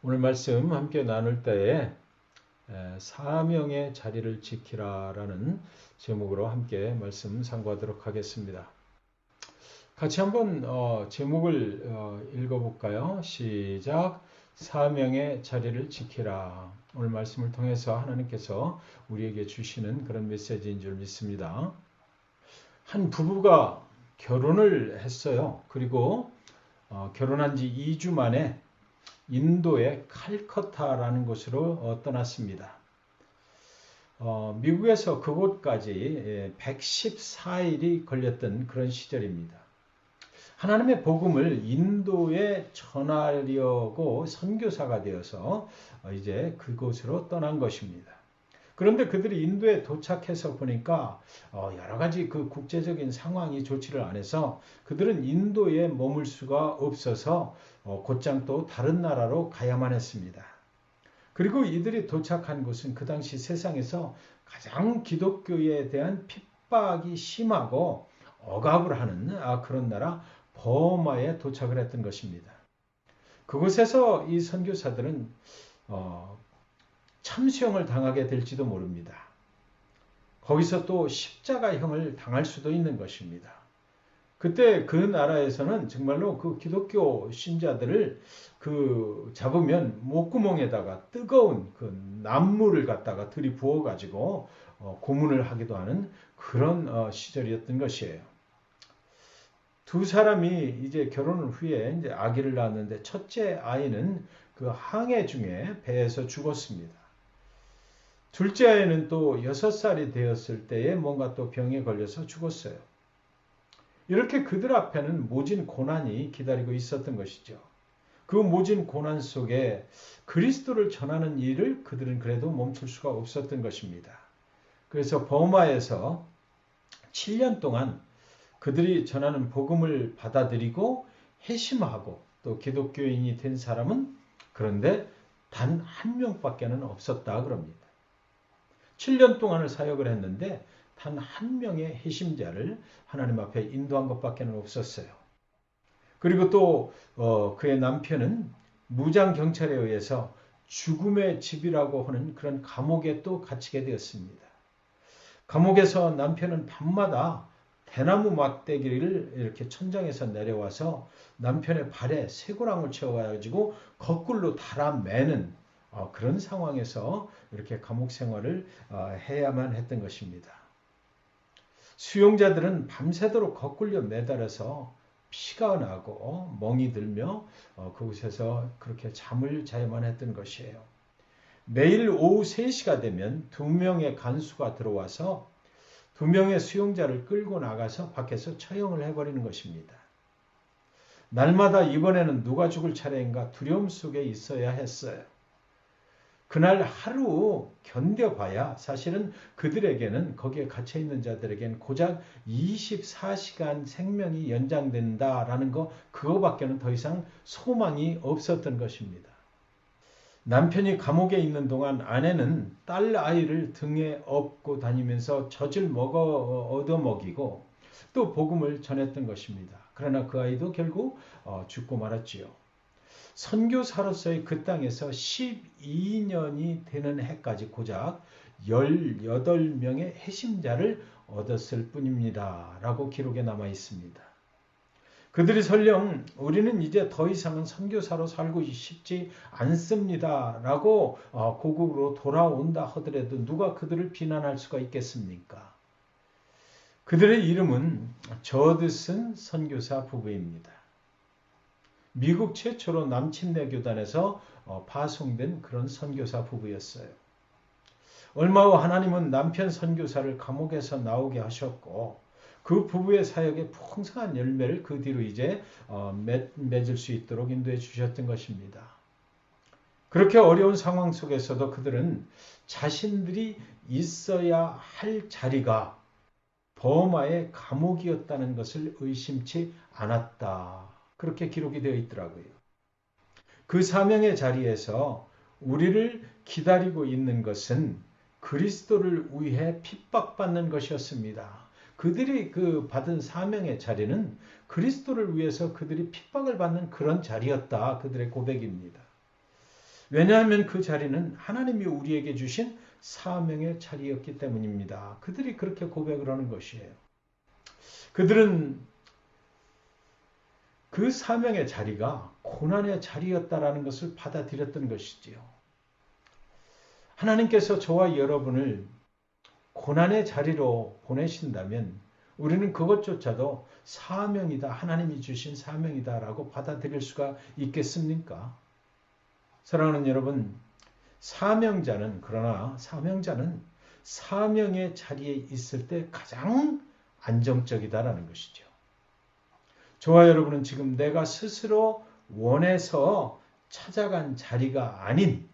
오늘 말씀 함께 나눌 때에 사명의 자리를 지키라라는 제목으로 함께 말씀 상고하도록 하겠습니다. 같이 한번 제목을 읽어볼까요? 시작. 사명의 자리를 지키라. 오늘 말씀을 통해서 하나님께서 우리에게 주시는 그런 메시지인 줄 믿습니다. 한 부부가 결혼을 했어요. 그리고 결혼한 지 2주 만에 인도의 칼커타라는 곳으로 떠났습니다. 미국에서 그곳까지 114일이 걸렸던 그런 시절입니다. 하나님의 복음을 인도에 전하려고 선교사가 되어서 이제 그곳으로 떠난 것입니다. 그런데 그들이 인도에 도착해서 보니까 여러 가지 그 국제적인 상황이 좋지를 않아서 그들은 인도에 머물 수가 없어서 곧장 또 다른 나라로 가야만 했습니다. 그리고 이들이 도착한 곳은 그 당시 세상에서 가장 기독교에 대한 핍박이 심하고 억압을 하는 그런 나라 버마에 도착을 했던 것입니다. 그곳에서 이 선교사들은 참수형을 당하게 될지도 모릅니다. 거기서 또 십자가형을 당할 수도 있는 것입니다. 그때 그 나라에서는 정말로 그 기독교 신자들을 잡으면 목구멍에다가 뜨거운 그 난물을 갖다가 들이부어 가지고 고문을 하기도 하는 그런 시절이었던 것이에요. 두 사람이 이제 결혼 후에 이제 아기를 낳았는데 첫째 아이는 그 항해 중에 배에서 죽었습니다. 둘째 아이는 또 6살이 되었을 때에 뭔가 또 병에 걸려서 죽었어요. 이렇게 그들 앞에는 모진 고난이 기다리고 있었던 것이죠. 그 모진 고난 속에 그리스도를 전하는 일을 그들은 그래도 멈출 수가 없었던 것입니다. 그래서 버마에서 7년 동안 그들이 전하는 복음을 받아들이고 회심하고 또 기독교인이 된 사람은 그런데 단 한 명밖에는 없었다 그럽니다. 7년 동안을 사역을 했는데 단 한 명의 회심자를 하나님 앞에 인도한 것밖에는 없었어요. 그리고 또 그의 남편은 무장 경찰에 의해서 죽음의 집이라고 하는 그런 감옥에 또 갇히게 되었습니다. 감옥에서 남편은 밤마다 대나무 막대기를 이렇게 천장에서 내려와서 남편의 발에 쇠고랑을 채워가지고 거꾸로 달아매는 그런 상황에서 이렇게 감옥 생활을 해야만 했던 것입니다. 수용자들은 밤새도록 거꾸로 매달아서 피가 나고 멍이 들며 그곳에서 그렇게 잠을 자야만 했던 것이에요. 매일 오후 3시가 되면 2명의 간수가 들어와서 2명의 수용자를 끌고 나가서 밖에서 처형을 해버리는 것입니다. 날마다 이번에는 누가 죽을 차례인가 두려움 속에 있어야 했어요. 그날 하루 견뎌봐야 사실은 그들에게는 거기에 갇혀있는 자들에게는 고작 24시간 생명이 연장된다라는 그거밖에는 더 이상 소망이 없었던 것입니다. 남편이 감옥에 있는 동안 아내는 딸 아이를 등에 업고 다니면서 젖을 얻어먹이고 또 복음을 전했던 것입니다. 그러나 그 아이도 결국 죽고 말았지요. 선교사로서의 그 땅에서 12년이 되는 해까지 고작 18명의 회심자를 얻었을 뿐입니다. 라고 기록에 남아 있습니다. 그들이 설령 우리는 이제 더 이상은 선교사로 살고 싶지 않습니다. 라고 고국으로 돌아온다 하더라도 누가 그들을 비난할 수가 있겠습니까? 그들의 이름은 저드슨 선교사 부부입니다. 미국 최초로 남침내 교단에서 파송된 그런 선교사 부부였어요. 얼마 후 하나님은 남편 선교사를 감옥에서 나오게 하셨고 그 부부의 사역에 풍성한 열매를 그 뒤로 이제 맺을 수 있도록 인도해 주셨던 것입니다. 그렇게 어려운 상황 속에서도 그들은 자신들이 있어야 할 자리가 버마의 감옥이었다는 것을 의심치 않았다. 그렇게 기록이 되어 있더라고요. 그 사명의 자리에서 우리를 기다리고 있는 것은 그리스도를 위해 핍박받는 것이었습니다. 그들이 받은 사명의 자리는 그리스도를 위해서 그들이 핍박을 받는 그런 자리였다. 그들의 고백입니다. 왜냐하면 그 자리는 하나님이 우리에게 주신 사명의 자리였기 때문입니다. 그들이 그렇게 고백을 하는 것이에요. 그들은 그 사명의 자리가 고난의 자리였다라는 것을 받아들였던 것이지요. 하나님께서 저와 여러분을 고난의 자리로 보내신다면 우리는 그것조차도 사명이다, 하나님이 주신 사명이다라고 받아들일 수가 있겠습니까? 사랑하는 여러분, 그러나 사명자는 사명의 자리에 있을 때 가장 안정적이다라는 것이죠. 저와 여러분은 지금 내가 스스로 원해서 찾아간 자리가 아닌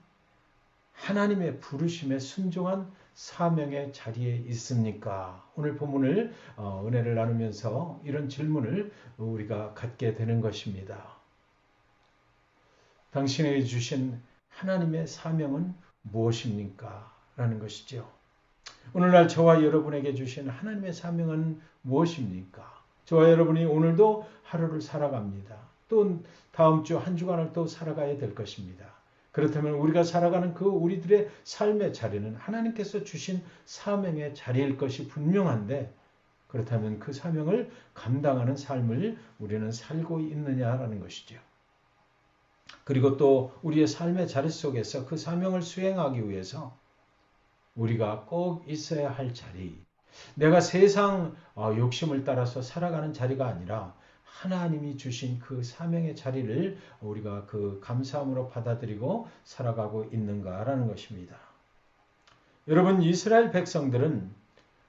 하나님의 부르심에 순종한 사명의 자리에 있습니까? 오늘 본문을 은혜를 나누면서 이런 질문을 우리가 갖게 되는 것입니다. 당신에게 주신 하나님의 사명은 무엇입니까? 라는 것이죠. 오늘날 저와 여러분에게 주신 하나님의 사명은 무엇입니까? 저와 여러분이 오늘도 하루를 살아갑니다. 또 다음 주 한 주간을 또 살아가야 될 것입니다. 그렇다면 우리가 살아가는 그 우리들의 삶의 자리는 하나님께서 주신 사명의 자리일 것이 분명한데, 그렇다면 그 사명을 감당하는 삶을 우리는 살고 있느냐라는 것이죠. 그리고 또 우리의 삶의 자리 속에서 그 사명을 수행하기 위해서 우리가 꼭 있어야 할 자리, 내가 세상 욕심을 따라서 살아가는 자리가 아니라 하나님이 주신 그 사명의 자리를 우리가 그 감사함으로 받아들이고 살아가고 있는가라는 것입니다. 여러분, 이스라엘 백성들은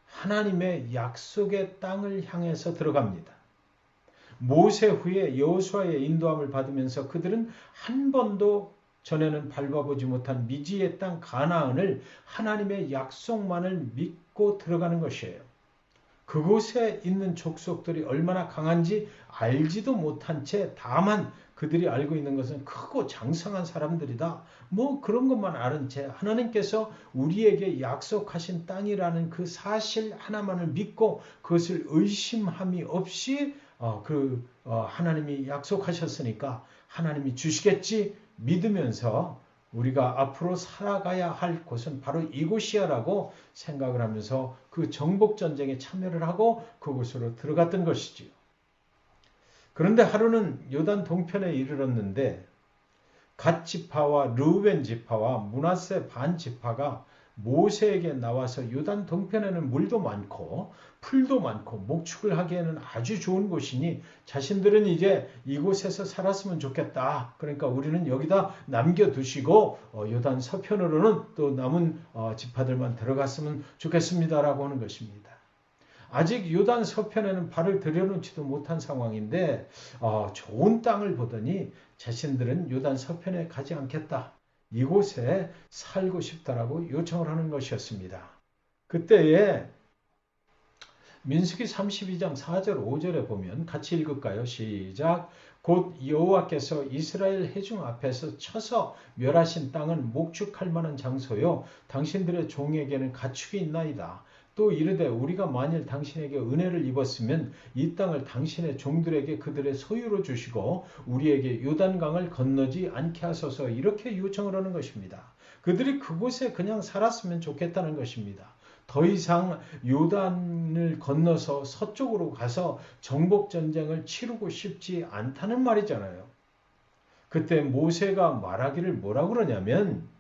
하나님의 약속의 땅을 향해서 들어갑니다. 모세 후에 여호수아의 인도함을 받으면서 그들은 한 번도 전에는 밟아보지 못한 미지의 땅 가나안을 하나님의 약속만을 믿고 들어가는 것이에요. 그곳에 있는 족속들이 얼마나 강한지 알지도 못한 채 다만 그들이 알고 있는 것은 크고 장성한 사람들이다. 뭐 그런 것만 아는 채 하나님께서 우리에게 약속하신 땅이라는 그 사실 하나만을 믿고 그것을 의심함이 없이 하나님이 약속하셨으니까 하나님이 주시겠지 믿으면서 우리가 앞으로 살아가야 할 곳은 바로 이곳이야라고 생각을 하면서 그 정복전쟁에 참여를 하고 그곳으로 들어갔던 것이지요. 그런데 하루는 요단 동편에 이르렀는데 갓 지파와 르우벤 지파와 므낫세 반 지파가 모세에게 나와서 요단 동편에는 물도 많고 풀도 많고 목축을 하기에는 아주 좋은 곳이니 자신들은 이제 이곳에서 살았으면 좋겠다. 그러니까 우리는 여기다 남겨두시고 요단 서편으로는 또 남은 지파들만 들어갔으면 좋겠습니다라고 하는 것입니다. 아직 요단 서편에는 발을 들여놓지도 못한 상황인데 좋은 땅을 보더니 자신들은 요단 서편에 가지 않겠다. 이곳에 살고 싶다라고 요청을 하는 것이었습니다. 그때에 민수기 32장 4절 5절에 보면 같이 읽을까요? 시작. 곧 여호와께서 이스라엘 회중 앞에서 쳐서 멸하신 땅은 목축할 만한 장소요 당신들의 종에게는 가축이 있나이다. 또 이르되 우리가 만일 당신에게 은혜를 입었으면 이 땅을 당신의 종들에게 그들의 소유로 주시고 우리에게 요단강을 건너지 않게 하소서. 이렇게 요청을 하는 것입니다. 그들이 그곳에 그냥 살았으면 좋겠다는 것입니다. 더 이상 요단을 건너서 서쪽으로 가서 정복전쟁을 치르고 싶지 않다는 말이잖아요. 그때 모세가 말하기를 뭐라고 그러냐면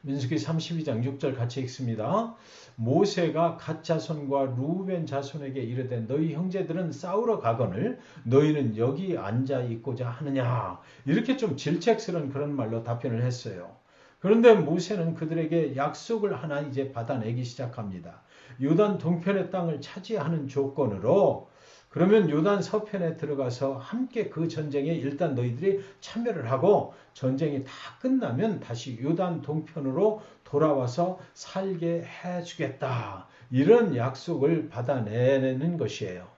민수기 32장 6절 같이 읽습니다. 모세가 갓 자손과 루벤 자손에게 이르되 너희 형제들은 싸우러 가거늘 너희는 여기 앉아 있고자 하느냐. 이렇게 좀 질책스러운 그런 말로 답변을 했어요. 그런데 모세는 그들에게 약속을 하나 이제 받아내기 시작합니다. 요단 동편의 땅을 차지하는 조건으로 그러면 요단 서편에 들어가서 함께 그 전쟁에 일단 너희들이 참여를 하고 전쟁이 다 끝나면 다시 요단 동편으로 돌아와서 살게 해주겠다. 이런 약속을 받아내는 것이에요.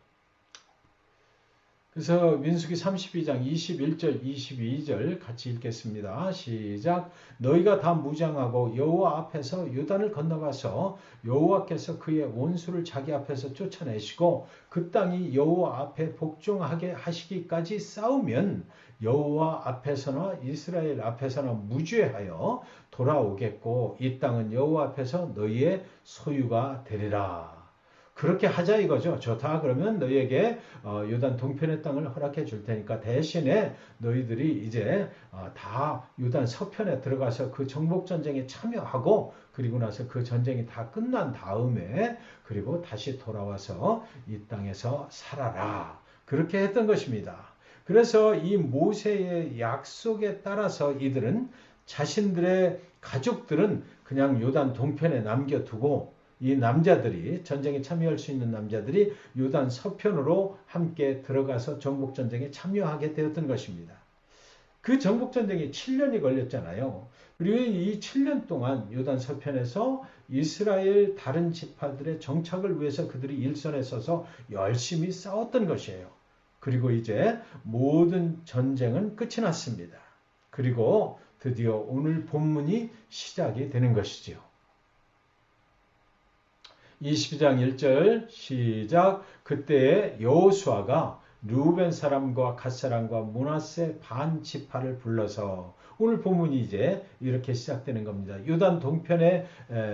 그래서 민수기 32장 21절 22절 같이 읽겠습니다. 시작. 너희가 다 무장하고 여호와 앞에서 요단을 건너가서 여호와께서 그의 원수를 자기 앞에서 쫓아내시고 그 땅이 여호와 앞에 복종하게 하시기까지 싸우면 여호와 앞에서나 이스라엘 앞에서나 무죄하여 돌아오겠고 이 땅은 여호와 앞에서 너희의 소유가 되리라. 그렇게 하자 이거죠. 좋다. 그러면 너희에게 요단 동편의 땅을 허락해 줄 테니까 대신에 너희들이 이제 다 요단 서편에 들어가서 그 정복 전쟁에 참여하고 그리고 나서 그 전쟁이 다 끝난 다음에 그리고 다시 돌아와서 이 땅에서 살아라. 그렇게 했던 것입니다. 그래서 이 모세의 약속에 따라서 이들은 자신들의 가족들은 그냥 요단 동편에 남겨두고 이 남자들이 전쟁에 참여할 수 있는 남자들이 요단 서편으로 함께 들어가서 정복전쟁에 참여하게 되었던 것입니다. 그 정복전쟁이 7년이 걸렸잖아요. 그리고 이 7년 동안 요단 서편에서 이스라엘 다른 지파들의 정착을 위해서 그들이 일선에 서서 열심히 싸웠던 것이에요. 그리고 이제 모든 전쟁은 끝이 났습니다. 그리고 드디어 오늘 본문이 시작이 되는 것이지요. 22장 1절 시작. 그때에 여호수아가 르우벤 사람과 갓 사람과 므낫세 반 지파를 불러서 오늘 본문이 이제 이렇게 시작되는 겁니다. 요단 동편에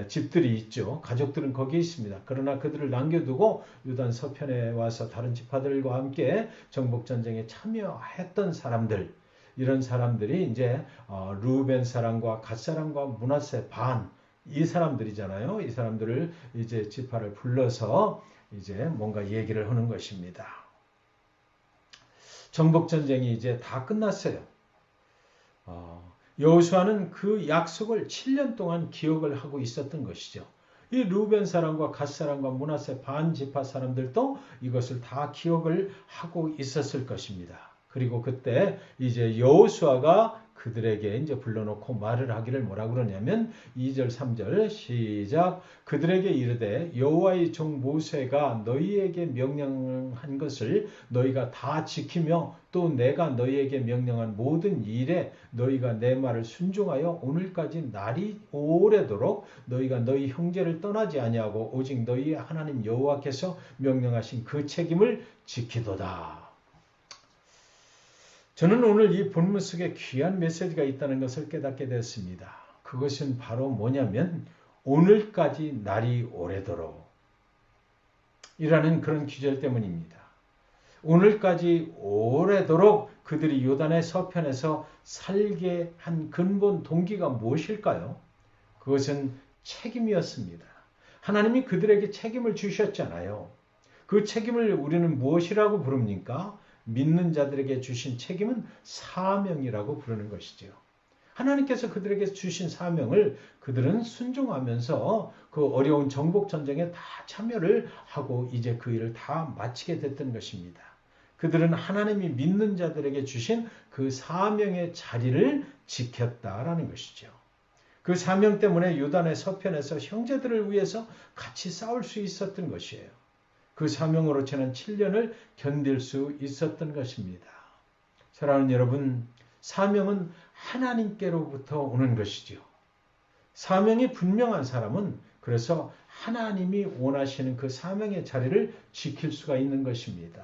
집들이 있죠. 가족들은 거기 있습니다. 그러나 그들을 남겨두고 요단 서편에 와서 다른 지파들과 함께 정복전쟁에 참여했던 사람들, 이런 사람들이 이제 르우벤 사람과 갓 사람과 므낫세 반, 이 사람들이잖아요. 이 사람들을 이제 지파를 불러서 이제 뭔가 얘기를 하는 것입니다. 정복전쟁이 이제 다 끝났어요. 여호수아는 그 약속을 7년 동안 기억을 하고 있었던 것이죠. 이 르우벤 사람과 갓 사람과 므낫세 반 지파 사람들도 이것을 다 기억을 하고 있었을 것입니다. 그리고 그때 이제 여호수아가 그들에게 이제 불러놓고 말을 하기를 뭐라고 그러냐면 2절 3절 시작. 그들에게 이르되 여호와의 종 모세가 너희에게 명령한 것을 너희가 다 지키며 또 내가 너희에게 명령한 모든 일에 너희가 내 말을 순종하여 오늘까지 날이 오래도록 너희가 너희 형제를 떠나지 아니하고 오직 너희의 하나님 여호와께서 명령하신 그 책임을 지키도다. 저는 오늘 이 본문 속에 귀한 메시지가 있다는 것을 깨닫게 됐습니다. 그것은 바로 뭐냐면 오늘까지 날이 오래도록 이라는 그런 귀절 때문입니다. 오늘까지 오래도록 그들이 요단의 서편에서 살게 한 근본 동기가 무엇일까요? 그것은 책임이었습니다. 하나님이 그들에게 책임을 주셨잖아요. 그 책임을 우리는 무엇이라고 부릅니까? 믿는 자들에게 주신 책임은 사명이라고 부르는 것이죠. 하나님께서 그들에게 주신 사명을 그들은 순종하면서 그 어려운 정복 전쟁에 다 참여를 하고 이제 그 일을 다 마치게 됐던 것입니다. 그들은 하나님이 믿는 자들에게 주신 그 사명의 자리를 지켰다라는 것이죠. 그 사명 때문에 요단의 서편에서 형제들을 위해서 같이 싸울 수 있었던 것이에요. 그 사명으로 지난 7년을 견딜 수 있었던 것입니다. 사랑하는 여러분, 사명은 하나님께로부터 오는 것이죠. 사명이 분명한 사람은 그래서 하나님이 원하시는 그 사명의 자리를 지킬 수가 있는 것입니다.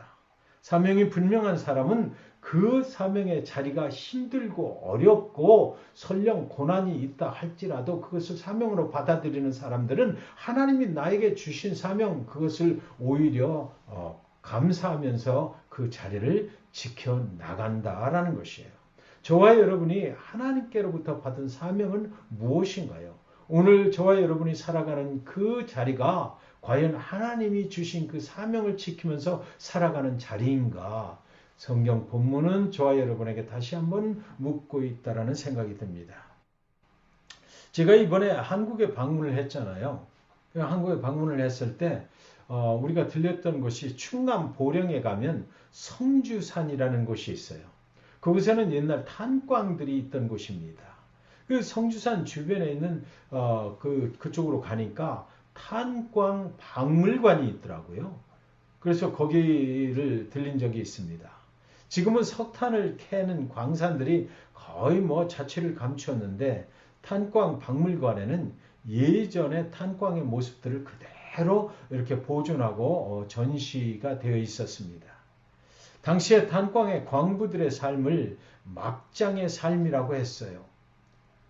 사명이 분명한 사람은 그 사명의 자리가 힘들고 어렵고 설령 고난이 있다 할지라도 그것을 사명으로 받아들이는 사람들은 하나님이 나에게 주신 사명 그것을 오히려 감사하면서 그 자리를 지켜나간다라는 것이에요. 저와 여러분이 하나님께로부터 받은 사명은 무엇인가요? 오늘 저와 여러분이 살아가는 그 자리가 과연 하나님이 주신 그 사명을 지키면서 살아가는 자리인가? 성경 본문은 저와 여러분에게 다시 한번 묻고 있다라는 생각이 듭니다. 제가 이번에 한국에 방문을 했잖아요. 한국에 방문을 했을 때 우리가 들렸던 곳이 충남 보령에 가면 성주산이라는 곳이 있어요. 거기서는 옛날 탄광들이 있던 곳입니다. 그 성주산 주변에 있는 그쪽으로 가니까 탄광 박물관이 있더라고요. 그래서 거기를 들린 적이 있습니다. 지금은 석탄을 캐는 광산들이 거의 뭐 자취를 감추었는데 탄광 박물관에는 예전의 탄광의 모습들을 그대로 이렇게 보존하고 전시가 되어 있었습니다. 당시에 탄광의 광부들의 삶을 막장의 삶이라고 했어요.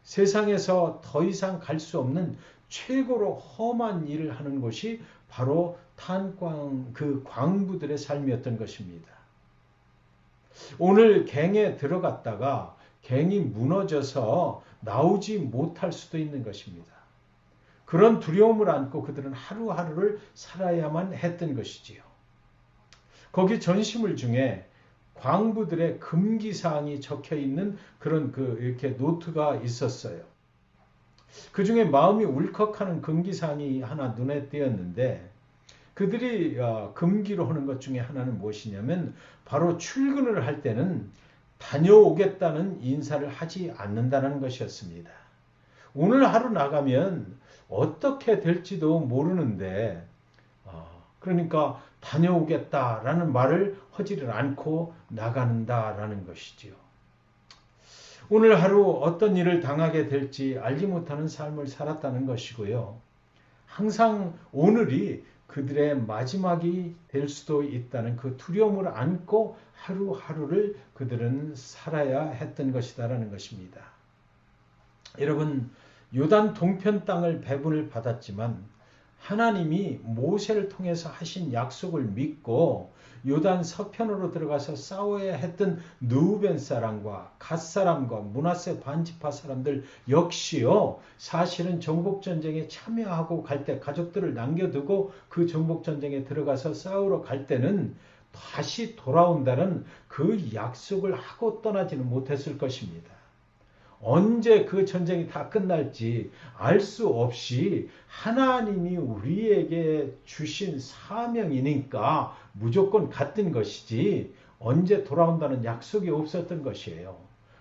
세상에서 더 이상 갈 수 없는 최고로 험한 일을 하는 곳이 바로 탄광 그 광부들의 삶이었던 것입니다. 오늘 갱에 들어갔다가 갱이 무너져서 나오지 못할 수도 있는 것입니다. 그런 두려움을 안고 그들은 하루하루를 살아야만 했던 것이지요. 거기 전시물 중에 광부들의 금기사항이 적혀 있는 그런 이렇게 노트가 있었어요. 그 중에 마음이 울컥하는 금기사항이 하나 눈에 띄었는데 그들이 금기로 하는 것 중에 하나는 무엇이냐면 바로 출근을 할 때는 다녀오겠다는 인사를 하지 않는다는 것이었습니다. 오늘 하루 나가면 어떻게 될지도 모르는데 그러니까 다녀오겠다라는 말을 하지를 않고 나간다라는 것이지요. 오늘 하루 어떤 일을 당하게 될지 알지 못하는 삶을 살았다는 것이고요. 항상 오늘이 그들의 마지막이 될 수도 있다는 그 두려움을 안고 하루하루를 그들은 살아야 했던 것이다라는 것입니다. 여러분, 요단 동편 땅을 배분을 받았지만 하나님이 모세를 통해서 하신 약속을 믿고 요단 서편으로 들어가서 싸워야 했던 르우벤 사람과 갓 사람과 므낫세 반지파 사람들 역시요, 사실은 정복전쟁에 참여하고 갈 때 가족들을 남겨두고 그 정복전쟁에 들어가서 싸우러 갈 때는 다시 돌아온다는 그 약속을 하고 떠나지는 못했을 것입니다. 언제 그 전쟁이 다 끝날지 알 수 없이 하나님이 우리에게 주신 사명이니까 무조건 갔던 것이지 언제 돌아온다는 약속이 없었던 것이에요.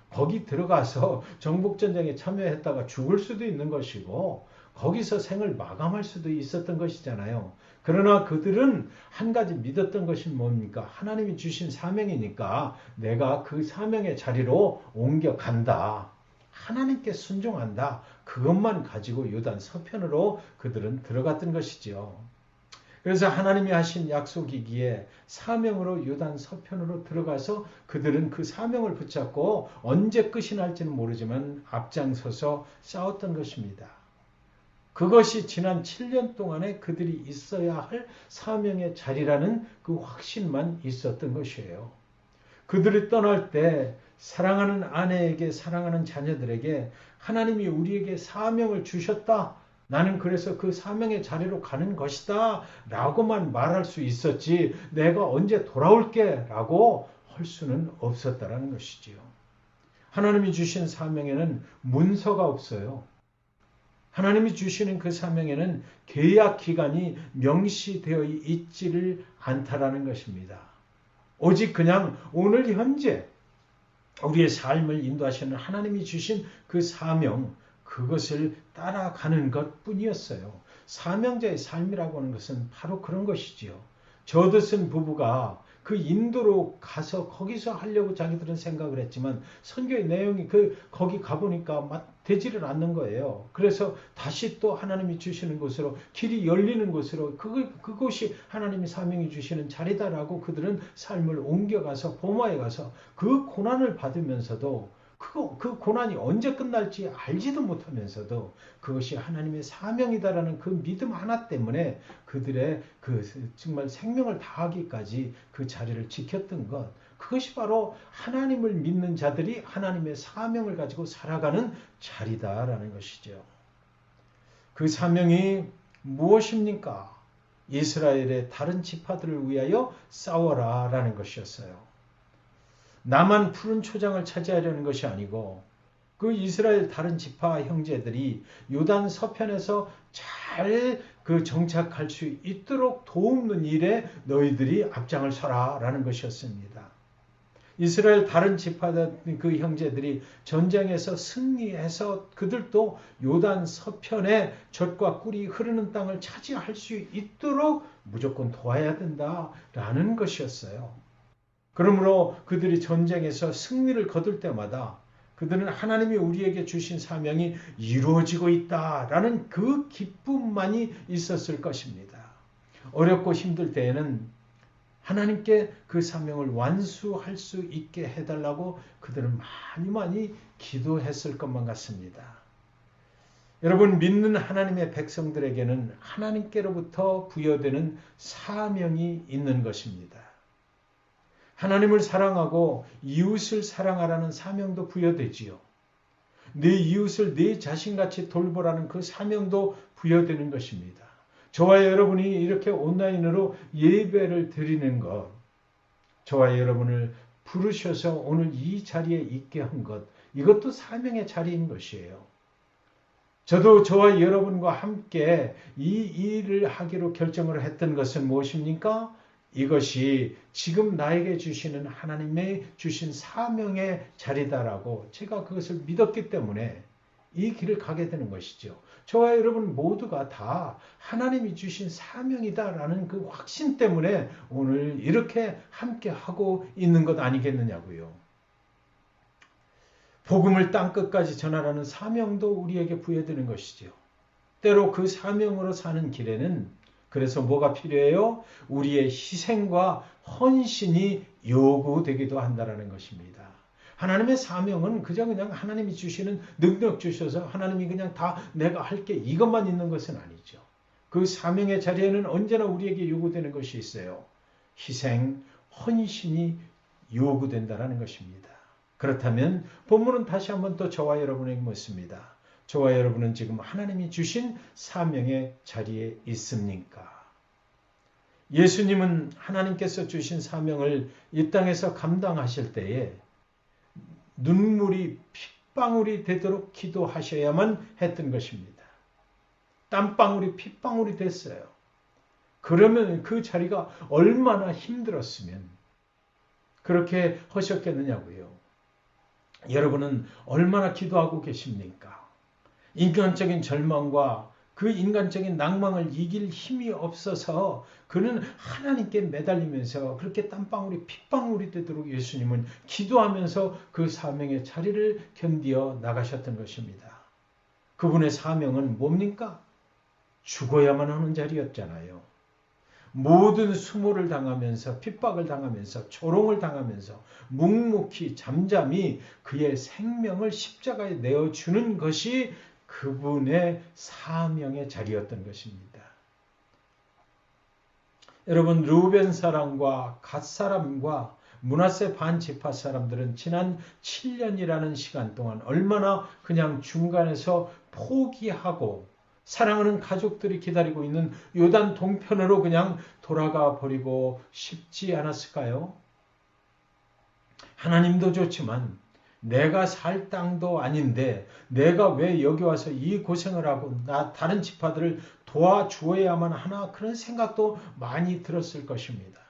거기 들어가서 정복전쟁에 참여했다가 죽을 수도 있는 것이고 거기서 생을 마감할 수도 있었던 것이잖아요. 그러나 그들은 한 가지 믿었던 것이 뭡니까? 하나님이 주신 사명이니까 내가 그 사명의 자리로 옮겨간다. 하나님께 순종한다. 그것만 가지고 요단 서편으로 그들은 들어갔던 것이죠. 그래서 하나님이 하신 약속이기에 사명으로 요단 서편으로 들어가서 그들은 그 사명을 붙잡고 언제 끝이 날지는 모르지만 앞장서서 싸웠던 것입니다. 그것이 지난 7년 동안에 그들이 있어야 할 사명의 자리라는 그 확신만 있었던 것이에요. 그들이 떠날 때 사랑하는 아내에게, 사랑하는 자녀들에게 하나님이 우리에게 사명을 주셨다. 나는 그래서 그 사명의 자리로 가는 것이다. 라고만 말할 수 있었지 내가 언제 돌아올게 라고 할 수는 없었다라는 것이지요. 하나님이 주신 사명에는 문서가 없어요. 하나님이 주시는 그 사명에는 계약 기간이 명시되어 있지를 않다라는 것입니다. 오직 그냥 오늘 현재 우리의 삶을 인도하시는 하나님이 주신 그 사명, 그것을 따라가는 것 뿐이었어요. 사명자의 삶이라고 하는 것은 바로 그런 것이지요. 저드슨 부부가 그 인도로 가서 거기서 하려고 자기들은 생각을 했지만 선교의 내용이 거기 가보니까 되지를 않는 거예요. 그래서 다시 또 하나님이 주시는 곳으로, 길이 열리는 곳으로, 그곳이 하나님이 사명이 주시는 자리다라고 그들은 삶을 옮겨가서 보마에 가서 그 고난을 받으면서도 그 고난이 언제 끝날지 알지도 못하면서도 그것이 하나님의 사명이다라는 그 믿음 하나 때문에 그들의 정말 생명을 다하기까지 그 자리를 지켰던 것, 그것이 바로 하나님을 믿는 자들이 하나님의 사명을 가지고 살아가는 자리다라는 것이죠. 그 사명이 무엇입니까? 이스라엘의 다른 지파들을 위하여 싸워라라는 것이었어요. 나만 푸른 초장을 차지하려는 것이 아니고 그 이스라엘 다른 지파 형제들이 요단 서편에서 잘 정착할 수 있도록 도우는 일에 너희들이 앞장을 서라라는 것이었습니다. 이스라엘 다른 지파 그 형제들이 전쟁에서 승리해서 그들도 요단 서편에 젖과 꿀이 흐르는 땅을 차지할 수 있도록 무조건 도와야 된다라는 것이었어요. 그러므로 그들이 전쟁에서 승리를 거둘 때마다 그들은 하나님이 우리에게 주신 사명이 이루어지고 있다라는 그 기쁨만이 있었을 것입니다. 어렵고 힘들 때에는 하나님께 그 사명을 완수할 수 있게 해달라고 그들은 많이 기도했을 것만 같습니다. 여러분, 믿는 하나님의 백성들에게는 하나님께로부터 부여되는 사명이 있는 것입니다. 하나님을 사랑하고 이웃을 사랑하라는 사명도 부여되지요. 내 이웃을 내 자신같이 돌보라는 그 사명도 부여되는 것입니다. 저와 여러분이 이렇게 온라인으로 예배를 드리는 것, 저와 여러분을 부르셔서 오늘 이 자리에 있게 한 것, 이것도 사명의 자리인 것이에요. 저도 저와 여러분과 함께 이 일을 하기로 결정을 했던 것은 무엇입니까? 이것이 지금 나에게 주시는 하나님의 주신 사명의 자리다라고 제가 그것을 믿었기 때문에 이 길을 가게 되는 것이죠. 저와 여러분 모두가 다 하나님이 주신 사명이다라는 그 확신 때문에 오늘 이렇게 함께 하고 있는 것 아니겠느냐고요. 복음을 땅끝까지 전하라는 사명도 우리에게 부여되는 것이죠. 때로 그 사명으로 사는 길에는 그래서 뭐가 필요해요? 우리의 희생과 헌신이 요구되기도 한다는 것입니다. 하나님의 사명은 그냥 하나님이 주시는 능력 주셔서 하나님이 그냥 다 내가 할게 이것만 있는 것은 아니죠. 그 사명의 자리에는 언제나 우리에게 요구되는 것이 있어요. 희생, 헌신이 요구된다는 것입니다. 그렇다면 본문은 다시 한번 또 저와 여러분에게 묻습니다. 저와 여러분은 지금 하나님이 주신 사명의 자리에 있습니까? 예수님은 하나님께서 주신 사명을 이 땅에서 감당하실 때에 눈물이 핏방울이 되도록 기도하셔야만 했던 것입니다. 땀방울이 핏방울이 됐어요. 그러면 그 자리가 얼마나 힘들었으면 그렇게 하셨겠느냐고요. 여러분은 얼마나 기도하고 계십니까? 인간적인 절망과 그 인간적인 낭망을 이길 힘이 없어서 그는 하나님께 매달리면서 그렇게 땀방울이 핏방울이 되도록 예수님은 기도하면서 그 사명의 자리를 견디어 나가셨던 것입니다. 그분의 사명은 뭡니까? 죽어야만 하는 자리였잖아요. 모든 수모를 당하면서 핍박을 당하면서 조롱을 당하면서 묵묵히 잠잠히 그의 생명을 십자가에 내어주는 것이 그분의 사명의 자리였던 것입니다. 여러분, 르우벤 사람과 갓 사람과 므낫세 반 지파 사람들은 지난 7년이라는 시간 동안 얼마나 그냥 중간에서 포기하고 사랑하는 가족들이 기다리고 있는 요단 동편으로 그냥 돌아가 버리고 싶지 않았을까요? 하나님도 좋지만 내가 살 땅도 아닌데 내가 왜 여기 와서 이 고생을 하고 다른 지파들을 도와주어야만 하나 그런 생각도 많이 들었을 것입니다.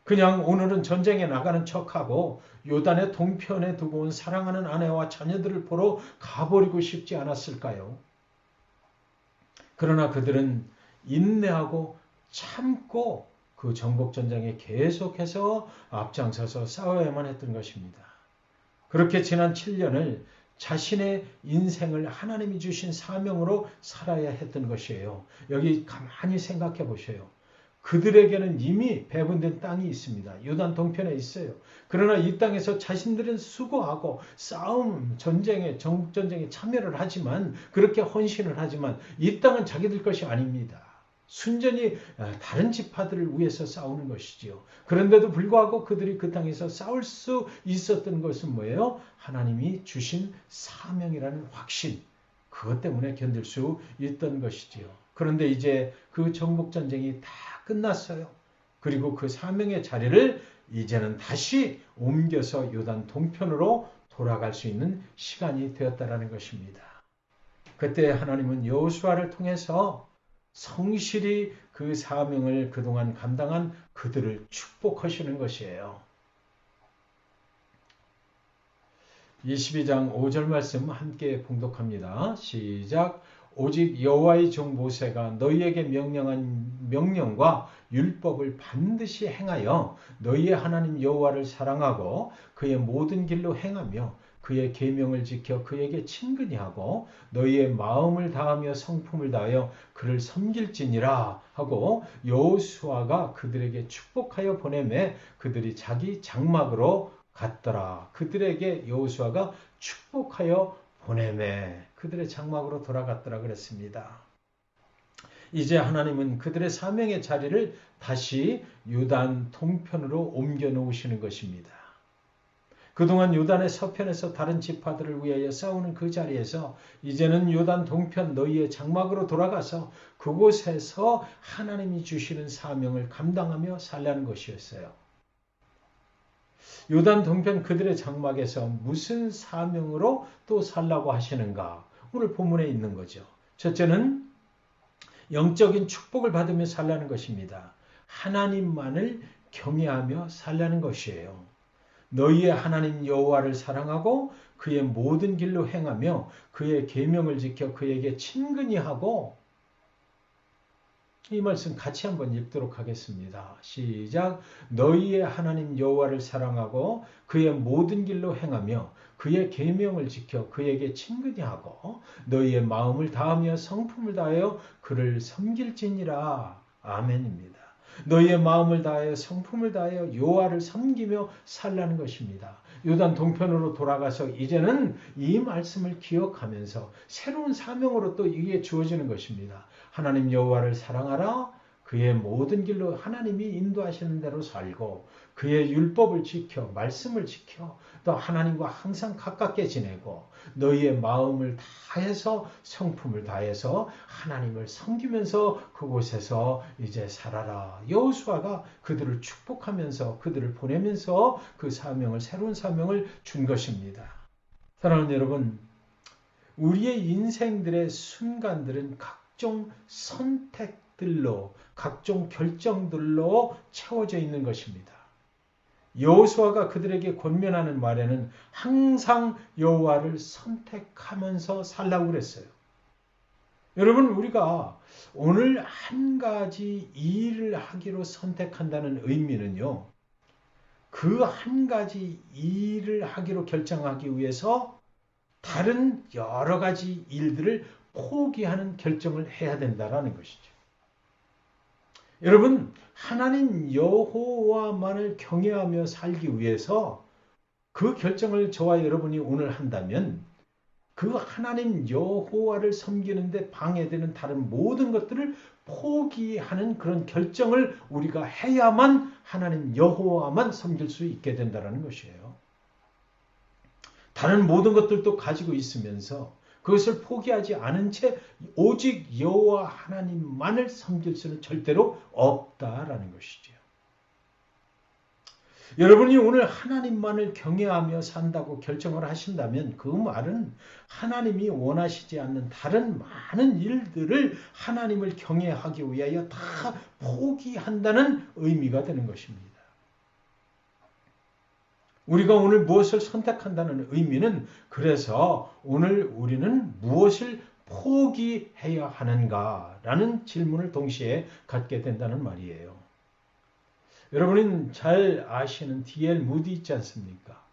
그냥 오늘은 전쟁에 나가는 척하고 요단의 동편에 두고 온 사랑하는 아내와 자녀들을 보러 가버리고 싶지 않았을까요? 그러나 그들은 인내하고 참고 그 정복전쟁에 계속해서 앞장서서 싸워야만 했던 것입니다. 그렇게 지난 7년을 자신의 인생을 하나님이 주신 사명으로 살아야 했던 것이에요. 여기 가만히 생각해 보세요. 그들에게는 이미 배분된 땅이 있습니다. 요단 동편에 있어요. 그러나 이 땅에서 자신들은 수고하고 싸움, 전쟁에, 정전쟁에 참여를 하지만 그렇게 헌신을 하지만 이 땅은 자기들 것이 아닙니다. 순전히 다른 지파들을 위해서 싸우는 것이지요. 그런데도 불구하고 그들이 그 땅에서 싸울 수 있었던 것은 뭐예요? 하나님이 주신 사명이라는 확신. 그것 때문에 견딜 수 있던 것이지요. 그런데 이제 그 정복전쟁이 다 끝났어요. 그리고 그 사명의 자리를 이제는 다시 옮겨서 요단 동편으로 돌아갈 수 있는 시간이 되었다라는 것입니다. 그때 하나님은 여호수아를 통해서 성실히 그 사명을 그동안 감당한 그들을 축복하시는 것이에요. 22장 5절 말씀 함께 봉독합니다. 시작. 오직 여호와의 종 모세가 너희에게 명령한 명령과 율법을 반드시 행하여 너희의 하나님 여호와를 사랑하고 그의 모든 길로 행하며 그의 계명을 지켜 그에게 친근히 하고 너희의 마음을 다하며 성품을 다하여 그를 섬길지니라 하고 여호수아가 그들에게 축복하여 보내매 그들이 자기 장막으로 갔더라. 그들에게 여호수아가 축복하여 보내매 그들의 장막으로 돌아갔더라 그랬습니다. 이제 하나님은 그들의 사명의 자리를 다시 요단 동편으로 옮겨 놓으시는 것입니다. 그동안 요단의 서편에서 다른 지파들을 위하여 싸우는 그 자리에서 이제는 요단 동편 너희의 장막으로 돌아가서 그곳에서 하나님이 주시는 사명을 감당하며 살라는 것이었어요. 요단 동편 그들의 장막에서 무슨 사명으로 또 살라고 하시는가? 오늘 본문에 있는 거죠. 첫째는 영적인 축복을 받으며 살라는 것입니다. 하나님만을 경외하며 살라는 것이에요. 너희의 하나님 여호와를 사랑하고 그의 모든 길로 행하며 그의 계명을 지켜 그에게 친근히 하고 이 말씀 같이 한번 읽도록 하겠습니다. 시작. 너희의 하나님 여호와를 사랑하고 그의 모든 길로 행하며 그의 계명을 지켜 그에게 친근히 하고 너희의 마음을 다하며 성품을 다하여 그를 섬길지니라. 아멘입니다. 너희의 마음을 다하여 성품을 다하여 여호와를 섬기며 살라는 것입니다. 요단 동편으로 돌아가서 이제는 이 말씀을 기억하면서 새로운 사명으로 또 이게 주어지는 것입니다. 하나님 여호와를 사랑하라. 그의 모든 길로 하나님이 인도하시는 대로 살고 그의 율법을 지켜 말씀을 지켜 또 하나님과 항상 가깝게 지내고 너희의 마음을 다해서 성품을 다해서 하나님을 섬기면서 그곳에서 이제 살아라. 여호수아가 그들을 축복하면서 그들을 보내면서 그 사명을 새로운 사명을 준 것입니다. 사랑하는 여러분, 우리의 인생들의 순간들은 각종 선택들로 각종 결정들로 채워져 있는 것입니다. 여호수아가 그들에게 권면하는 말에는 항상 여호와를 선택하면서 살라고 그랬어요. 여러분, 우리가 오늘 한 가지 일을 하기로 선택한다는 의미는요, 그 한 가지 일을 하기로 결정하기 위해서 다른 여러 가지 일들을 포기하는 결정을 해야 된다는 것이죠. 여러분, 하나님 여호와만을 경외하며 살기 위해서 그 결정을 저와 여러분이 오늘 한다면 그 하나님 여호와를 섬기는데 방해되는 다른 모든 것들을 포기하는 그런 결정을 우리가 해야만 하나님 여호와만 섬길 수 있게 된다는 것이에요. 다른 모든 것들도 가지고 있으면서 그것을 포기하지 않은 채 오직 여호와 하나님만을 섬길 수는 절대로 없다라는 것이죠. 여러분이 오늘 하나님만을 경외하며 산다고 결정을 하신다면 그 말은 하나님이 원하시지 않는 다른 많은 일들을 하나님을 경외하기 위하여 다 포기한다는 의미가 되는 것입니다. 우리가 오늘 무엇을 선택한다는 의미는 그래서 오늘 우리는 무엇을 포기해야 하는가라는 질문을 동시에 갖게 된다는 말이에요. 여러분은 잘 아시는 D.L. 무디 있지 않습니까?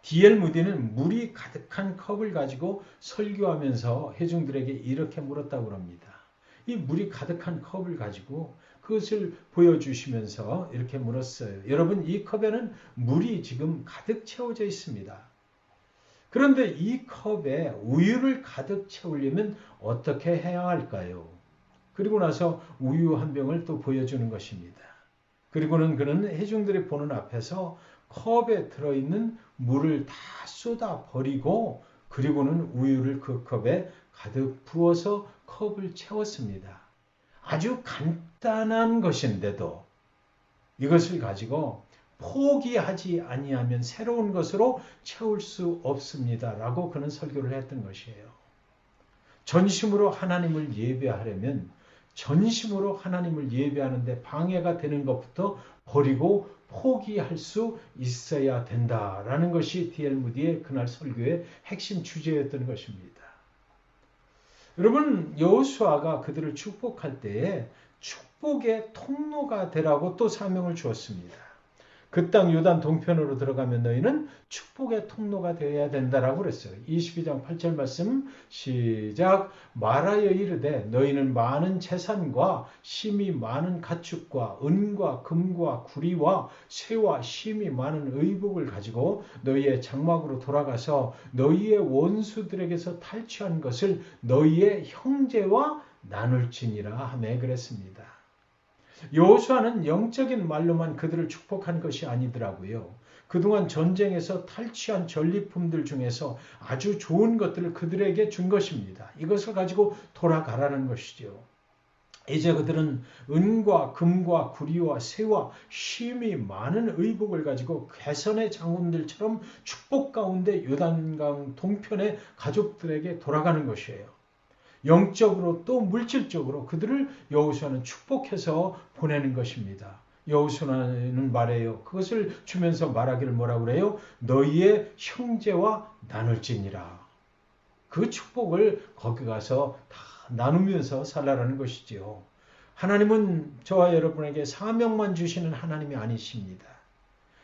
D.L. 무디는 물이 가득한 컵을 가지고 설교하면서 회중들에게 이렇게 물었다고 합니다. 이 물이 가득한 컵을 가지고 그것을 보여주시면서 이렇게 물었어요. 여러분, 이 컵에는 물이 지금 가득 채워져 있습니다. 그런데 이 컵에 우유를 가득 채우려면 어떻게 해야 할까요? 그리고 나서 우유 한 병을 또 보여주는 것입니다. 그리고는 그는 회중들이 보는 앞에서 컵에 들어있는 물을 다 쏟아 버리고 그리고는 우유를 그 컵에 가득 부어서 컵을 채웠습니다. 아주 간단한 것인데도 이것을 가지고 포기하지 아니하면 새로운 것으로 채울 수 없습니다라고 그는 설교를 했던 것이에요. 전심으로 하나님을 예배하려면 전심으로 하나님을 예배하는데 방해가 되는 것부터 버리고 포기할 수 있어야 된다라는 것이 D.L. 무디의 그날 설교의 핵심 주제였던 것입니다. 여러분, 여호수아가 그들을 축복할 때에 축복의 통로가 되라고 또 사명을 주었습니다. 그 땅 요단 동편으로 들어가면 너희는 축복의 통로가 되어야 된다라고 그랬어요. 22장 8절 말씀 시작. 말하여 이르되 너희는 많은 재산과 심이 많은 가축과 은과 금과 구리와 새와 심이 많은 의복을 가지고 너희의 장막으로 돌아가서 너희의 원수들에게서 탈취한 것을 너희의 형제와 나눌지니라 하며 그랬습니다. 여호수아는 영적인 말로만 그들을 축복한 것이 아니더라고요. 그동안 전쟁에서 탈취한 전리품들 중에서 아주 좋은 것들을 그들에게 준 것입니다. 이것을 가지고 돌아가라는 것이죠. 이제 그들은 은과 금과 구리와 새와 쉼이 많은 의복을 가지고 개선의 장군들처럼 축복 가운데 요단강 동편의 가족들에게 돌아가는 것이에요. 영적으로 또 물질적으로 그들을 여호수아는 축복해서 보내는 것입니다. 여호수아는 말해요. 그것을 주면서 말하기를 뭐라고 그래요? 너희의 형제와 나눌지니라. 그 축복을 거기 가서 다 나누면서 살라라는 것이지요. 하나님은 저와 여러분에게 사명만 주시는 하나님이 아니십니다.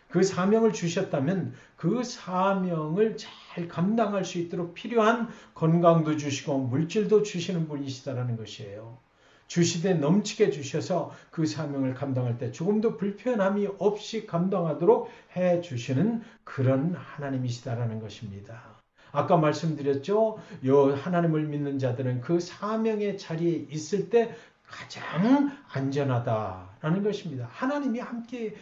그 사명을 주셨다면 그 사명을 잘 감당할 수 있도록 필요한 건강도 주시고 물질도 주시는 분이시다라는 것이에요. 주시되 넘치게 주셔서 그 사명을 감당할 때 조금도 불편함이 없이 감당하도록 해주시는 그런 하나님이시다라는 것입니다. 아까 말씀드렸죠. 하나님을 믿는 자들은 그 사명의 자리에 있을 때 가장 안전하다라는 것입니다. 하나님이 함께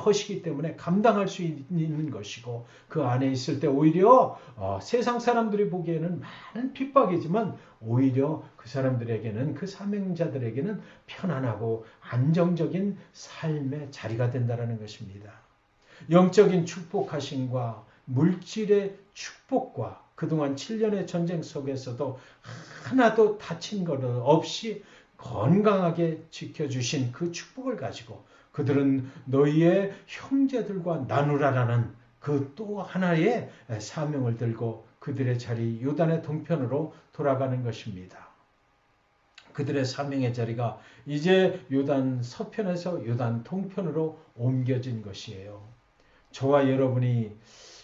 하시기 때문에 감당할 수 있는 것이고 그 안에 있을 때 오히려 세상 사람들이 보기에는 많은 핍박이지만 오히려 그 사람들에게는 그 사명자들에게는 편안하고 안정적인 삶의 자리가 된다는 것입니다. 영적인 축복하심과 물질의 축복과 그동안 7년의 전쟁 속에서도 하나도 다친 것 없이 건강하게 지켜주신 그 축복을 가지고 그들은 너희의 형제들과 나누라라는 그 또 하나의 사명을 들고 그들의 자리 요단의 동편으로 돌아가는 것입니다. 그들의 사명의 자리가 이제 요단 서편에서 요단 동편으로 옮겨진 것이에요. 저와 여러분이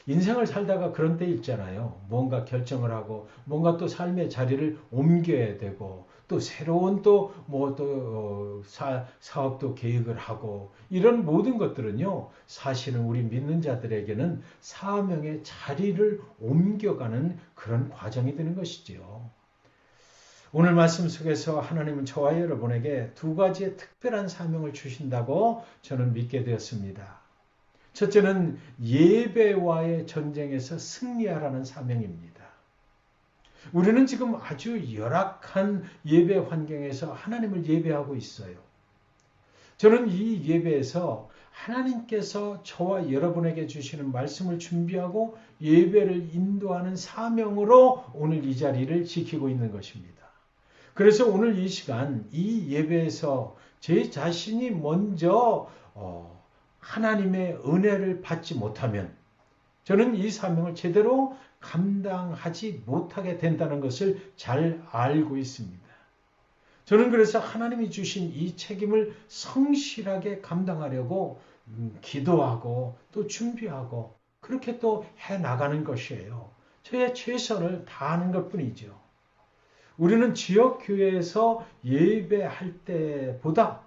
인생을 살다가 그런 때 있잖아요. 뭔가 결정을 하고 뭔가 또 삶의 자리를 옮겨야 되고 또 새로운 사업도 계획을 하고 이런 모든 것들은요. 사실은 우리 믿는 자들에게는 사명의 자리를 옮겨가는 그런 과정이 되는 것이지요. 오늘 말씀 속에서 하나님은 저와 여러분에게 두 가지의 특별한 사명을 주신다고 저는 믿게 되었습니다. 첫째는 예배와의 전쟁에서 승리하라는 사명입니다. 우리는 지금 아주 열악한 예배 환경에서 하나님을 예배하고 있어요. 저는 이 예배에서 하나님께서 저와 여러분에게 주시는 말씀을 준비하고 예배를 인도하는 사명으로 오늘 이 자리를 지키고 있는 것입니다. 그래서 오늘 이 시간 이 예배에서 제 자신이 먼저 하나님의 은혜를 받지 못하면 저는 이 사명을 제대로 감당하지 못하게 된다는 것을 잘 알고 있습니다. 저는 그래서 하나님이 주신 이 책임을 성실하게 감당하려고 기도하고 또 준비하고 그렇게 또 해나가는 것이에요. 저의 최선을 다하는 것뿐이죠. 우리는 지역교회에서 예배할 때보다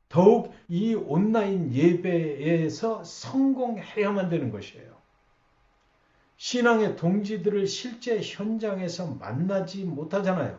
더욱 이 온라인 예배에서 성공해야만 되는 것이에요. 신앙의 동지들을 실제 현장에서 만나지 못하잖아요.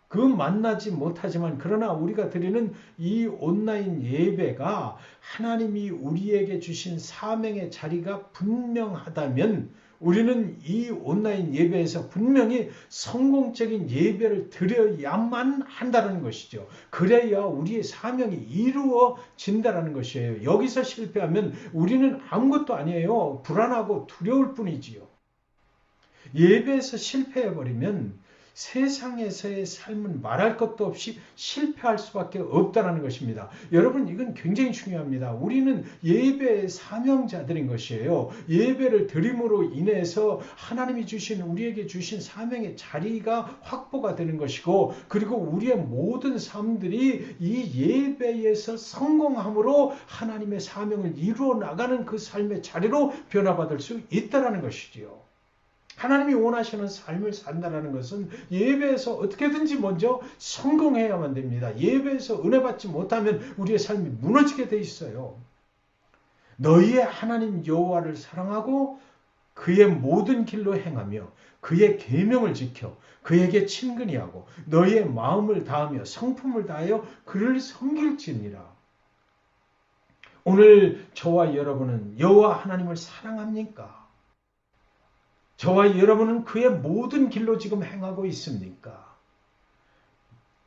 그 만나지 못하지만 그러나 우리가 드리는 이 온라인 예배가 하나님이 우리에게 주신 사명의 자리가 분명하다면 우리는 이 온라인 예배에서 분명히 성공적인 예배를 드려야만 한다는 것이죠. 그래야 우리의 사명이 이루어진다는 것이에요. 여기서 실패하면 우리는 아무것도 아니에요. 불안하고 두려울 뿐이지요. 예배에서 실패해버리면 세상에서의 삶은 말할 것도 없이 실패할 수밖에 없다는 것입니다. 여러분, 이건 굉장히 중요합니다. 우리는 예배의 사명자들인 것이에요. 예배를 드림으로 인해서 하나님이 주신, 우리에게 주신 사명의 자리가 확보가 되는 것이고, 그리고 우리의 모든 삶들이 이 예배에서 성공함으로 하나님의 사명을 이루어 나가는 그 삶의 자리로 변화받을 수 있다는 것이지요. 하나님이 원하시는 삶을 산다는 것은 예배에서 어떻게든지 먼저 성공해야만 됩니다. 예배에서 은혜 받지 못하면 우리의 삶이 무너지게 돼 있어요. 너희의 하나님 여호와를 사랑하고 그의 모든 길로 행하며 그의 계명을 지켜 그에게 친근히 하고 너희의 마음을 다하며 성품을 다하여 그를 섬길지니라. 오늘 저와 여러분은 여호와 하나님을 사랑합니까? 저와 여러분은 그의 모든 길로 지금 행하고 있습니까?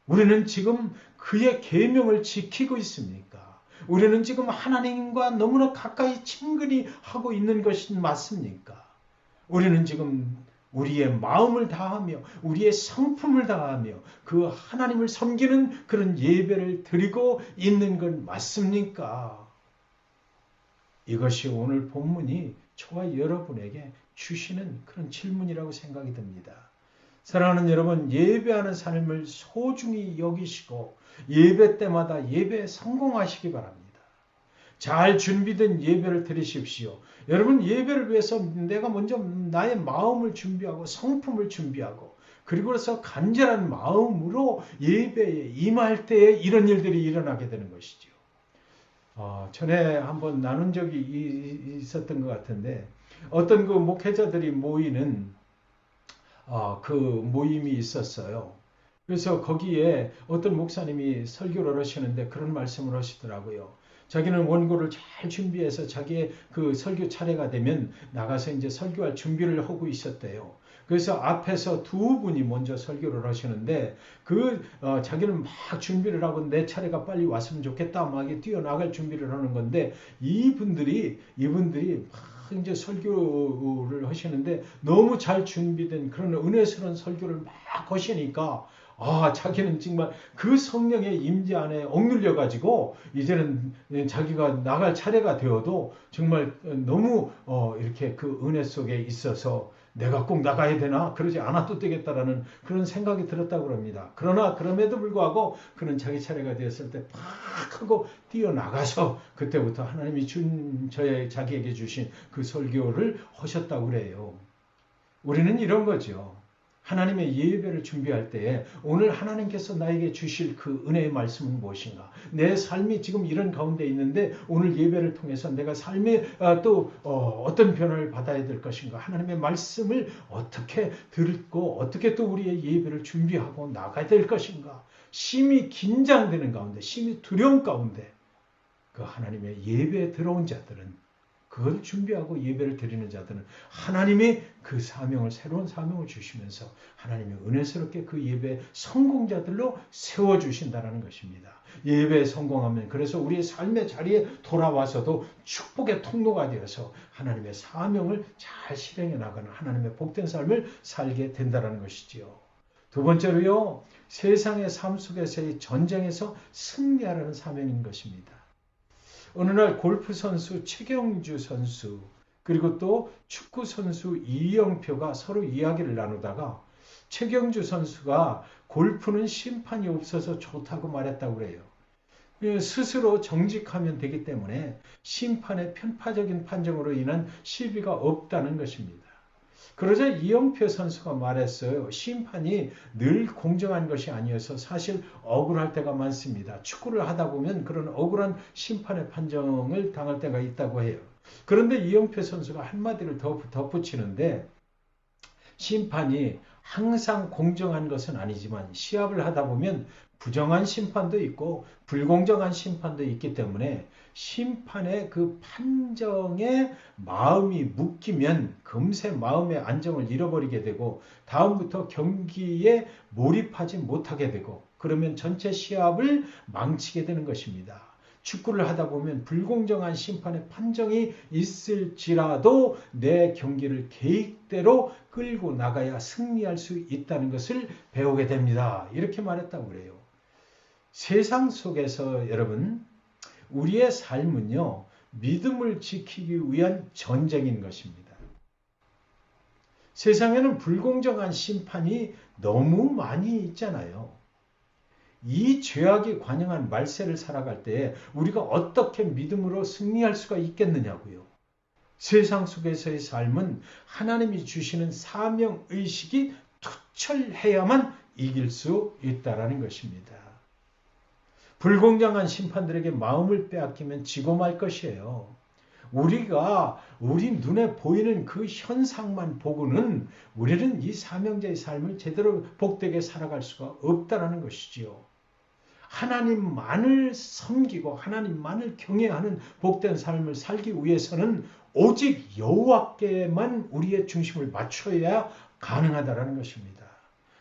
우리는 지금 그의 계명을 지키고 있습니까? 우리는 지금 하나님과 너무나 가까이 친근히 하고 있는 것이 맞습니까? 우리는 지금 우리의 마음을 다하며 우리의 성품을 다하며 그 하나님을 섬기는 그런 예배를 드리고 있는 건 맞습니까? 이것이 오늘 본문이 저와 여러분에게 주시는 그런 질문이라고 생각이 듭니다. 사랑하는 여러분, 예배하는 삶을 소중히 여기시고 예배 때마다 예배에 성공하시기 바랍니다. 잘 준비된 예배를 드리십시오. 여러분, 예배를 위해서 내가 먼저 나의 마음을 준비하고 성품을 준비하고 그리고서 간절한 마음으로 예배에 임할 때에 이런 일들이 일어나게 되는 것이죠. 전에 한번 나눈 적이 있었던 것 같은데 어떤 그 목회자들이 모이는 그 모임이 있었어요. 그래서 거기에 어떤 목사님이 설교를 하시는데 그런 말씀을 하시더라고요. 자기는 원고를 잘 준비해서 자기의 그 설교 차례가 되면 나가서 이제 설교할 준비를 하고 있었대요. 그래서 앞에서 두 분이 먼저 설교를 하시는데 자기는 막 준비를 하고 내 차례가 빨리 왔으면 좋겠다 막 뛰어나갈 준비를 하는 건데 이분들이 막 이제 설교를 하시는데 너무 잘 준비된 그런 은혜스러운 설교를 막 하시니까 자기는 정말 그 성령의 임재 안에 억눌려 가지고 이제는 자기가 나갈 차례가 되어도 정말 너무 이렇게 그 은혜 속에 있어서 내가 꼭 나가야 되나? 그러지 않아도 되겠다라는 그런 생각이 들었다고 합니다. 그러나 그럼에도 불구하고 그는 자기 차례가 되었을 때 팍 하고 뛰어나가서 그때부터 하나님이 자기에게 주신 그 설교를 하셨다고 그래요. 우리는 이런 거죠. 하나님의 예배를 준비할 때에 오늘 하나님께서 나에게 주실 그 은혜의 말씀은 무엇인가? 내 삶이 지금 이런 가운데 있는데 오늘 예배를 통해서 내가 삶에 또 어떤 변화를 받아야 될 것인가? 하나님의 말씀을 어떻게 듣고 어떻게 또 우리의 예배를 준비하고 나가야 될 것인가? 심히 긴장되는 가운데, 심히 두려움 가운데 그 하나님의 예배에 들어온 자들은 그걸 준비하고 예배를 드리는 자들은 하나님이 그 사명을 새로운 사명을 주시면서 하나님이 은혜스럽게 그 예배 성공자들로 세워주신다는 것입니다. 예배에 성공하면 그래서 우리의 삶의 자리에 돌아와서도 축복의 통로가 되어서 하나님의 사명을 잘 실행해 나가는 하나님의 복된 삶을 살게 된다는 것이지요. 두 번째로요, 세상의 삶 속에서의 전쟁에서 승리하라는 사명인 것입니다. 어느 날 골프 선수 최경주 선수 그리고 또 축구 선수 이영표가 서로 이야기를 나누다가 최경주 선수가 골프는 심판이 없어서 좋다고 말했다고 그래요. 스스로 정직하면 되기 때문에 심판의 편파적인 판정으로 인한 시비가 없다는 것입니다. 그러자 이영표 선수가 말했어요. 심판이 늘 공정한 것이 아니어서 사실 억울할 때가 많습니다. 축구를 하다 보면 그런 억울한 심판의 판정을 당할 때가 있다고 해요. 그런데 이영표 선수가 한마디를 더 덧붙이는데 심판이 항상 공정한 것은 아니지만 시합을 하다 보면 부정한 심판도 있고 불공정한 심판도 있기 때문에 심판의 그 판정에 마음이 묶이면 금세 마음의 안정을 잃어버리게 되고 다음부터 경기에 몰입하지 못하게 되고 그러면 전체 시합을 망치게 되는 것입니다. 축구를 하다 보면 불공정한 심판의 판정이 있을지라도 내 경기를 계획대로 끌고 나가야 승리할 수 있다는 것을 배우게 됩니다. 이렇게 말했다고 그래요. 세상 속에서 여러분, 우리의 삶은요, 믿음을 지키기 위한 전쟁인 것입니다. 세상에는 불공정한 심판이 너무 많이 있잖아요. 이 죄악이 관영한 말세를 살아갈 때 우리가 어떻게 믿음으로 승리할 수가 있겠느냐고요. 세상 속에서의 삶은 하나님이 주시는 사명의식이 투철해야만 이길 수 있다는 것입니다. 불공정한 심판들에게 마음을 빼앗기면 지고 말 것이에요. 우리가 우리 눈에 보이는 그 현상만 보고는 우리는 이 사명자의 삶을 제대로 복되게 살아갈 수가 없다는 것이지요. 하나님만을 섬기고 하나님만을 경외하는 복된 삶을 살기 위해서는 오직 여호와께만 우리의 중심을 맞춰야 가능하다는 것입니다.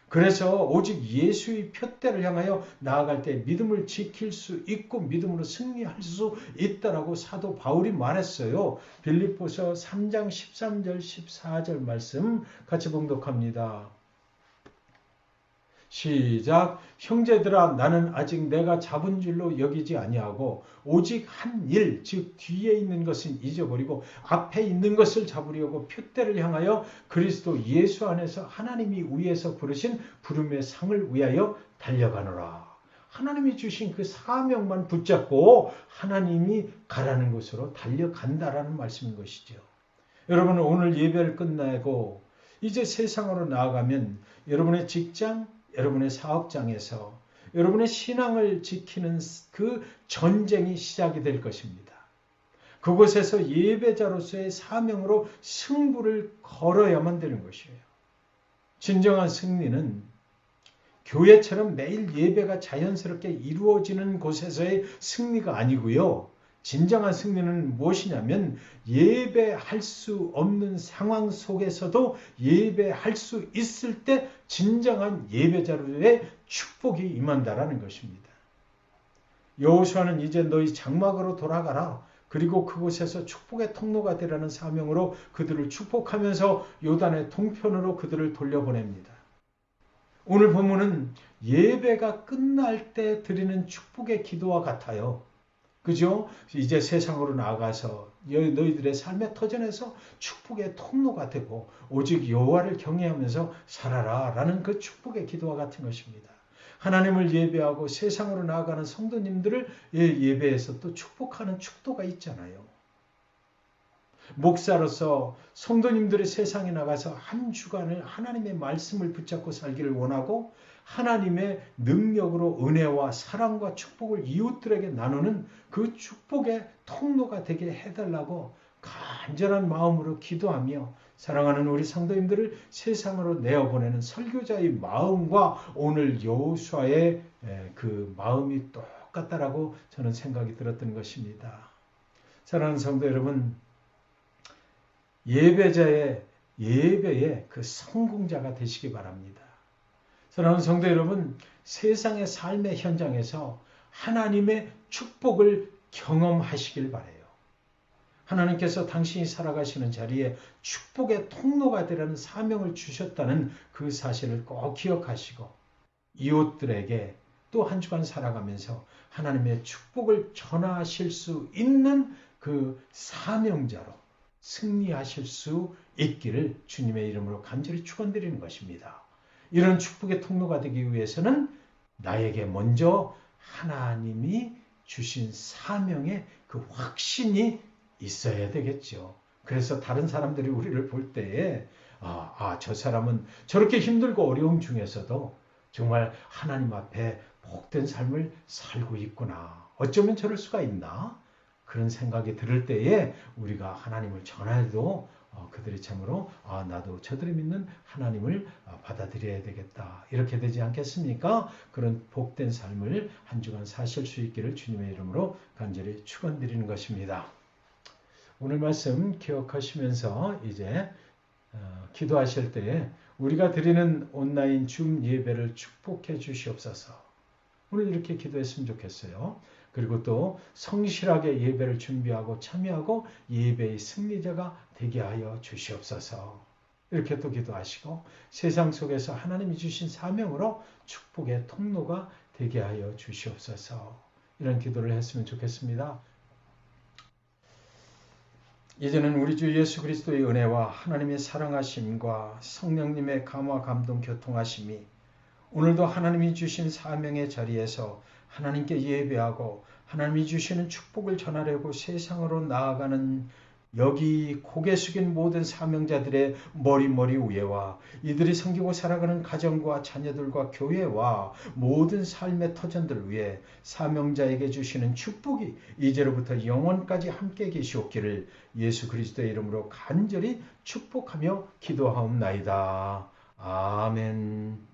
그래서 오직 예수의 푯대를 향하여 나아갈 때 믿음을 지킬 수 있고 믿음으로 승리할 수 있다라고 사도 바울이 말했어요. 빌립보서 3장 13절 14절 말씀 같이 봉독합니다. 시작. 형제들아, 나는 아직 내가 잡은 줄로 여기지 아니하고 오직 한 일, 즉 뒤에 있는 것은 잊어버리고 앞에 있는 것을 잡으려고 푯대를 향하여 그리스도 예수 안에서 하나님이 위에서 부르신 부름의 상을 위하여 달려가노라. 하나님이 주신 그 사명만 붙잡고 하나님이 가라는 곳으로 달려간다라는 말씀인 것이죠. 여러분, 오늘 예배를 끝내고 이제 세상으로 나아가면 여러분의 직장, 여러분의 사업장에서 여러분의 신앙을 지키는 그 전쟁이 시작이 될 것입니다. 그곳에서 예배자로서의 사명으로 승부를 걸어야만 되는 것이에요. 진정한 승리는 교회처럼 매일 예배가 자연스럽게 이루어지는 곳에서의 승리가 아니고요. 진정한 승리는 무엇이냐면 예배할 수 없는 상황 속에서도 예배할 수 있을 때 진정한 예배자로의 축복이 임한다라는 것입니다. 여호수아는 이제 너희 장막으로 돌아가라. 그리고 그곳에서 축복의 통로가 되라는 사명으로 그들을 축복하면서 요단의 동편으로 그들을 돌려보냅니다. 오늘 본문은 예배가 끝날 때 드리는 축복의 기도와 같아요. 그죠? 이제 세상으로 나아가서 너희들의 삶의 터전에서 축복의 통로가 되고 오직 여호와를 경외하면서 살아라 라는 그 축복의 기도와 같은 것입니다. 하나님을 예배하고 세상으로 나아가는 성도님들을 예배해서 또 축복하는 축도가 있잖아요. 목사로서 성도님들의 세상에 나가서 한 주간을 하나님의 말씀을 붙잡고 살기를 원하고 하나님의 능력으로 은혜와 사랑과 축복을 이웃들에게 나누는 그 축복의 통로가 되게 해달라고 간절한 마음으로 기도하며 사랑하는 우리 성도님들을 세상으로 내어보내는 설교자의 마음과 오늘 여호수아의 그 마음이 똑같다라고 저는 생각이 들었던 것입니다. 사랑하는 성도 여러분, 예배의 그 성공자가 되시기 바랍니다. 사랑하는 성도 여러분, 세상의 삶의 현장에서 하나님의 축복을 경험하시길 바라요. 하나님께서 당신이 살아가시는 자리에 축복의 통로가 되라는 사명을 주셨다는 그 사실을 꼭 기억하시고 이웃들에게 또 한 주간 살아가면서 하나님의 축복을 전하실 수 있는 그 사명자로 승리하실 수 있기를 주님의 이름으로 간절히 축원드리는 것입니다. 이런 축복의 통로가 되기 위해서는 나에게 먼저 하나님이 주신 사명의 그 확신이 있어야 되겠죠. 그래서 다른 사람들이 우리를 볼 때에 저 사람은 저렇게 힘들고 어려움 중에서도 정말 하나님 앞에 복된 삶을 살고 있구나. 어쩌면 저럴 수가 있나? 그런 생각이 들을 때에 우리가 하나님을 전해도 그들이 참으로 나도 저들이 믿는 하나님을 받아들여야 되겠다. 이렇게 되지 않겠습니까? 그런 복된 삶을 한 주간 사실 수 있기를 주님의 이름으로 간절히 축원드리는 것입니다. 오늘 말씀 기억하시면서 이제 기도하실 때에 우리가 드리는 온라인 줌 예배를 축복해 주시옵소서. 오늘 이렇게 기도했으면 좋겠어요. 그리고 또 성실하게 예배를 준비하고 참여하고 예배의 승리자가 되게 하여 주시옵소서. 이렇게 또 기도하시고 세상 속에서 하나님이 주신 사명으로 축복의 통로가 되게 하여 주시옵소서. 이런 기도를 했으면 좋겠습니다. 이제는 우리 주 예수 그리스도의 은혜와 하나님의 사랑하심과 성령님의 감화 감동 교통하심이 오늘도 하나님이 주신 사명의 자리에서 하나님께 예배하고 하나님이 주시는 축복을 전하려고 세상으로 나아가는 여기 고개 숙인 모든 사명자들의 머리 위에와 이들이 섬기고 살아가는 가정과 자녀들과 교회와 모든 삶의 터전들 위에 사명자에게 주시는 축복이 이제로부터 영원까지 함께 계시옵기를 예수 그리스도의 이름으로 간절히 축복하며 기도하옵나이다. 아멘.